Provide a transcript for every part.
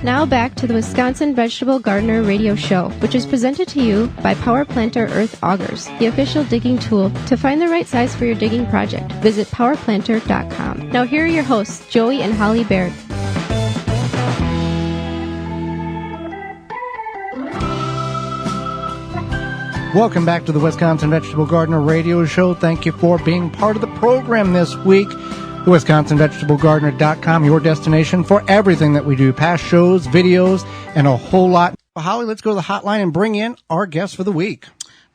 Now back to the Wisconsin Vegetable Gardener Radio Show, which is presented to you by Power Planter Earth Augers, the official digging tool. To find the right size for your digging project, visit powerplanter.com. Now here are your hosts, Joey and Holly Baird. Welcome back to the Wisconsin Vegetable Gardener Radio Show. Thank you for being part of the program this week. The WisconsinVegetableGardener.com, your destination for everything that we do, past shows, videos, and a whole lot. Holly, let's go to the hotline and bring in our guest for the week.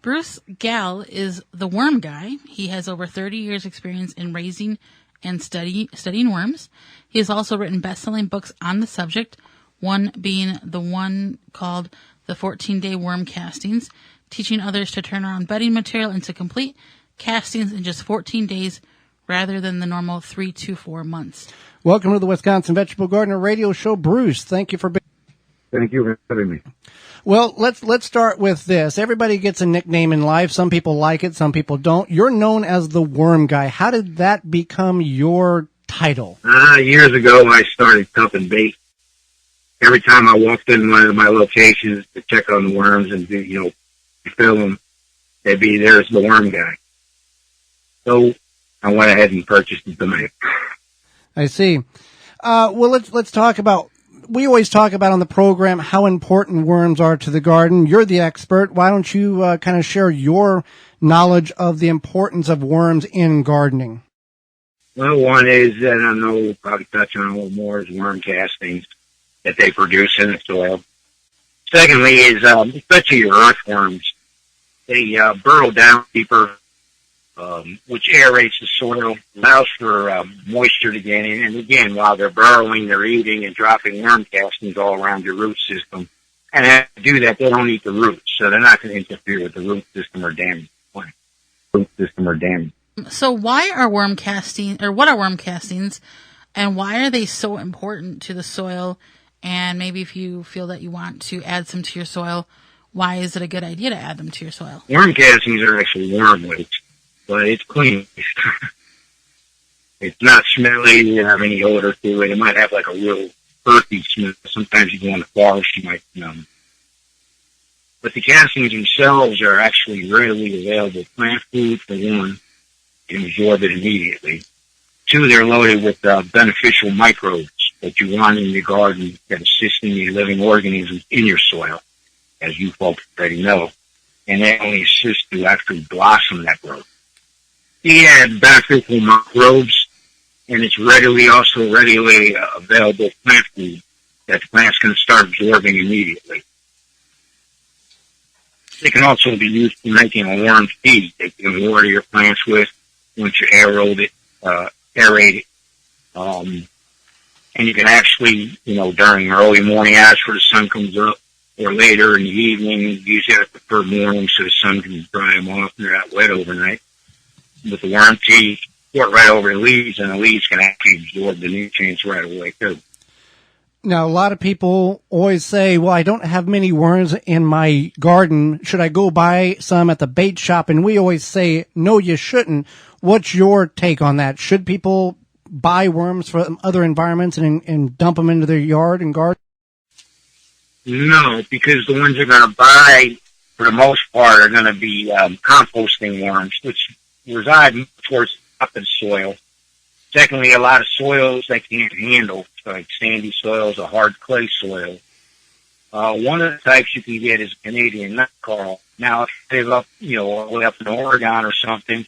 Bruce Galle is the worm guy. He has over 30 years experience in raising and studying worms. He has also written best-selling books on the subject, one being the one called The 14-Day Worm Castings, teaching others to turn around bedding material into complete castings in just 14 days rather than the normal 3 to 4 months. Welcome to the Wisconsin Vegetable Gardener Radio Show. Bruce, thank you for being. Thank you for having me. Well, let's start with this. Everybody gets a nickname in life. Some people like it, some people don't. You're known as the worm guy. How did that become your title? Years ago, I started dumping bait. Every time I walked in one of my locations to check on the worms and fill them, they'd be there's the worm guy. So I went ahead and purchased the domain. I see. Well, let's talk about. We always talk about on the program how important worms are to the garden. You're the expert. Why don't you kind of share your knowledge of the importance of worms in gardening? Well, one is that I know we'll probably touch on a little more is worm castings that they produce in the soil. Secondly is especially your earthworms. They burrow down deeper, which aerates the soil, allows for moisture to get in. And again, while they're burrowing, they're eating and dropping worm castings all around your root system. And as they do that, they don't eat the roots, so they're not going to interfere with the root system or damage the plant. So why are worm castings, or what are worm castings, and why are they so important to the soil? And maybe if you feel that you want to add some to your soil, why is it a good idea to add them to your soil? Worm castings are actually worm waste, but it's clean. It's not smelly, it doesn't have any odor to it. It might have like a real earthy smell. Sometimes you go in the forest, you might smell them. But the castings themselves are actually readily available plant food, for one. You can absorb it immediately. Two, they're loaded with beneficial microbes that you want in your garden that assist in the living organisms in your soil, as you folks already know. And they only assist to actually blossom that growth. You add beneficial microbes, and it's readily available plant food that the plants can start absorbing immediately. They can also be used for making a worm feed that you can water your plants with once you aerate it. And you can actually, during early morning after the sun comes up, or later in the evening, usually I prefer morning so the sun can dry them off and they're not wet overnight. With the worm tea, pour it right over the leaves, and the leaves can actually absorb the nutrients right away too. Now, a lot of people always say, well, I don't have many worms in my garden. Should I go buy some at the bait shop? And we always say, no, you shouldn't. What's your take on that? Should people buy worms from other environments and dump them into their yard and garden? No, because the ones you're going to buy, for the most part, are going to be composting worms, which reside towards the top of the soil. Secondly, a lot of soils they can't handle, like sandy soils or hard clay soil. One of the types you can get is Canadian nut coral. Now, if you live up, all the way up in Oregon or something,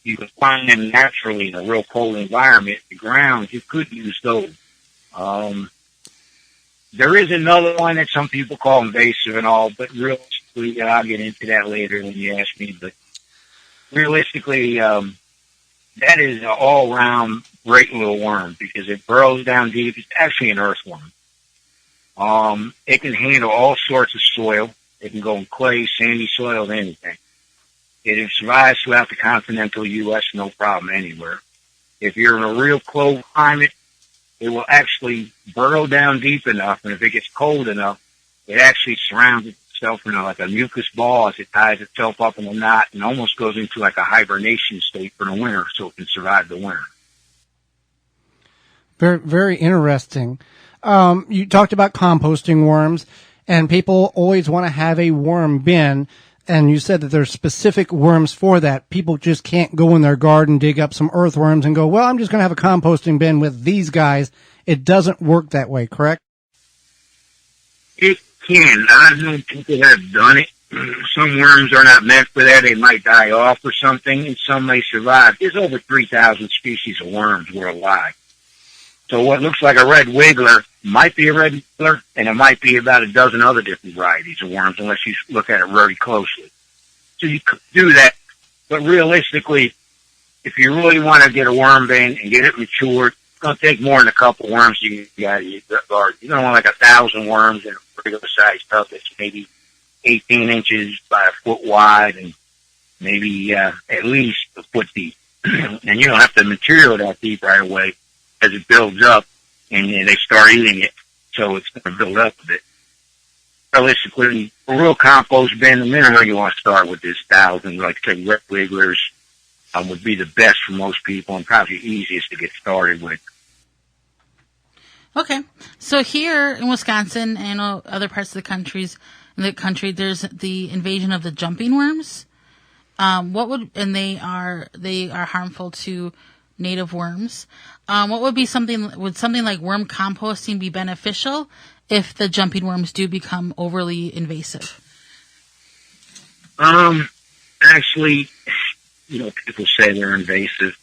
you can find them naturally in a real cold environment, the ground. You could use those. There is another one that some people call invasive and all, but realistically, I'll get into that later when you ask me, but realistically, that is an all-round great little worm because it burrows down deep. It's actually an earthworm. It can handle all sorts of soil. It can go in clay, sandy soil, anything. It survives throughout the continental U.S., no problem anywhere. If you're in a real cold climate, it will actually burrow down deep enough, and if it gets cold enough, it actually surrounds itself in like a mucus ball as it ties itself up in a knot and almost goes into like a hibernation state for the winter so it can survive the winter. Very, very interesting. You talked about composting worms, and people always want to have a worm bin. And you said that there's specific worms for that. People just can't go in their garden, dig up some earthworms, and go, well, I'm just going to have a composting bin with these guys. It doesn't work that way, correct? It can. I know people have done it. Some worms are not meant for that. They might die off or something, and some may survive. There's over 3,000 species of worms worldwide. So what looks like a red wiggler might be a red wiggler, and it might be about a dozen other different varieties of worms, unless you look at it very closely. So you could do that, but realistically, if you really want to get a worm bin and get it matured, it's going to take more than a couple worms you got in your garden. You're going to want like 1,000 worms in a regular size tub that's maybe 18 inches by a foot wide and maybe at least a foot deep. And you don't have to material that deep right away as it builds up and they start eating it. So it's going to build up a bit. Realistically, a real compost bin, the minimum you want to start with is 1,000. Like I said, red wigglers would be the best for most people and probably the easiest to get started with. Okay, so here in Wisconsin and other parts of the country, there's the invasion of the jumping worms. They are harmful to native worms. Would something like worm composting be beneficial if the jumping worms do become overly invasive? Actually, people say they're invasive.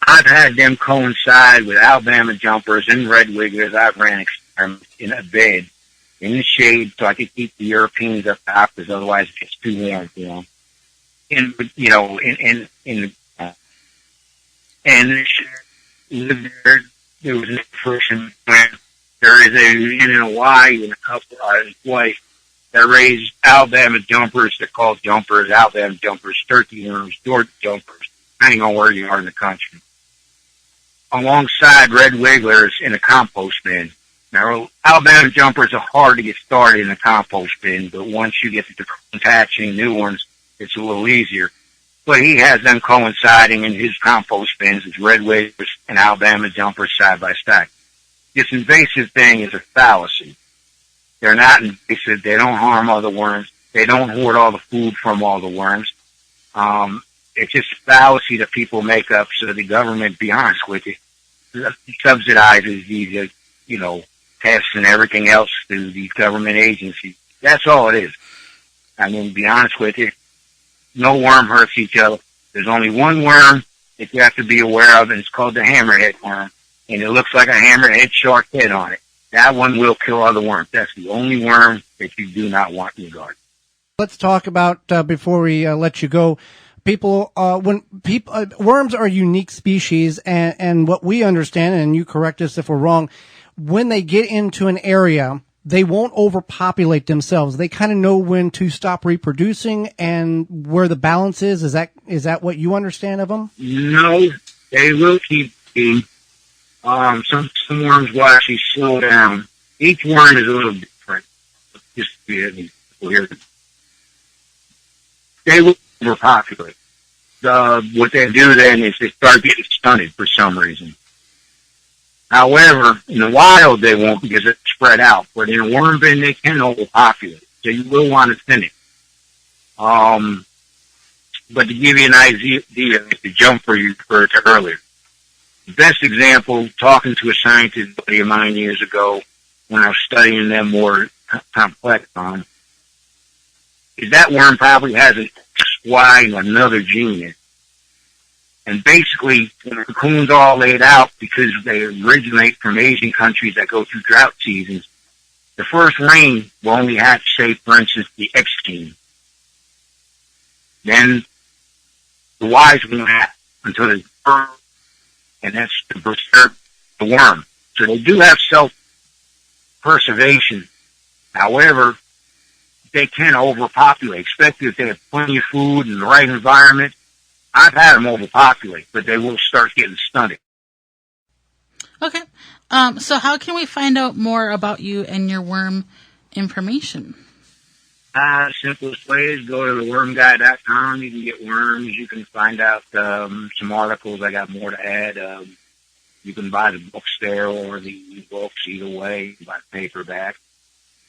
I've had them coincide with Alabama jumpers and red wigglers. I've ran experiments in a bed in the shade so I could keep the Europeans up top because otherwise it gets too warm for them. There was an person when there is a man in Hawaii and a couple his wife that raised Alabama jumpers. They're called jumpers, Alabama jumpers, turkey worms, Georgia jumpers, depending on where you are in the country, alongside red wigglers in a compost bin. Now, Alabama jumpers are hard to get started in a compost bin, but once you get to attaching new ones, it's a little easier. But he has them coinciding in his compost bins as red wigglers and Alabama jumpers side by side. This invasive thing is a fallacy. They're not invasive. They don't harm other worms. They don't hoard all the food from all the worms. It's just a fallacy that people make up so the government, be honest with you, subsidizes these, tests and everything else through these government agencies. That's all it is. I mean, to be honest with you, no worm hurts each other. There's only one worm that you have to be aware of, and it's called the hammerhead worm. And it looks like a hammerhead shark head on it. That one will kill other worms. That's the only worm that you do not want in your garden. Let's talk about, before we let you go, worms are unique species, and what we understand, and you correct us if we're wrong, when they get into an area, they won't overpopulate themselves. They kind of know when to stop reproducing and where the balance is. Is that what you understand of them? No, they will keep eating. Some worms will actually slow down. Each worm is a little different. Just to be clear. They will overpopulate. What they do then is they start getting stunted for some reason. However, in the wild they won't because it's spread out. But in a worm bin they can overpopulate. So you will want to thin it. But to give you an idea, the jumper you referred to earlier. The best example, talking to a scientist buddy of mine years ago when I was studying them more complex on, is that worm probably has a Y and another gene in it. And basically, when the cocoons all laid out, because they originate from Asian countries that go through drought seasons, the first rain will only hatch, say, for instance, the X gene. Then the Y's won't hatch until the birth, and that's to preserve the worm. So they do have self-preservation. However, they can overpopulate, especially if they have plenty of food and the right environment. I've had them overpopulate, but they will start getting stunted. Okay. So how can we find out more about you and your worm information? The simplest way is go to thewormguy.com. You can get worms. You can find out some articles. I got more to add. You can buy the books there or the books either way. You can buy paperback.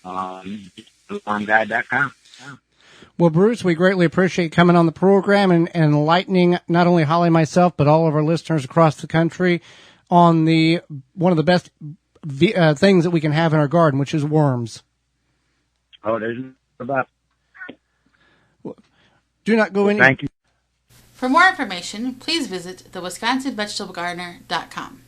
Wormguide.com. Yeah. Well, Bruce, we greatly appreciate coming on the program and enlightening not only Holly and myself, but all of our listeners across the country on one of the best things that we can have in our garden, which is worms. Oh, there's about. Do not go any. Thank you. For more information, please visit thewisconsinvegetablegardener.com.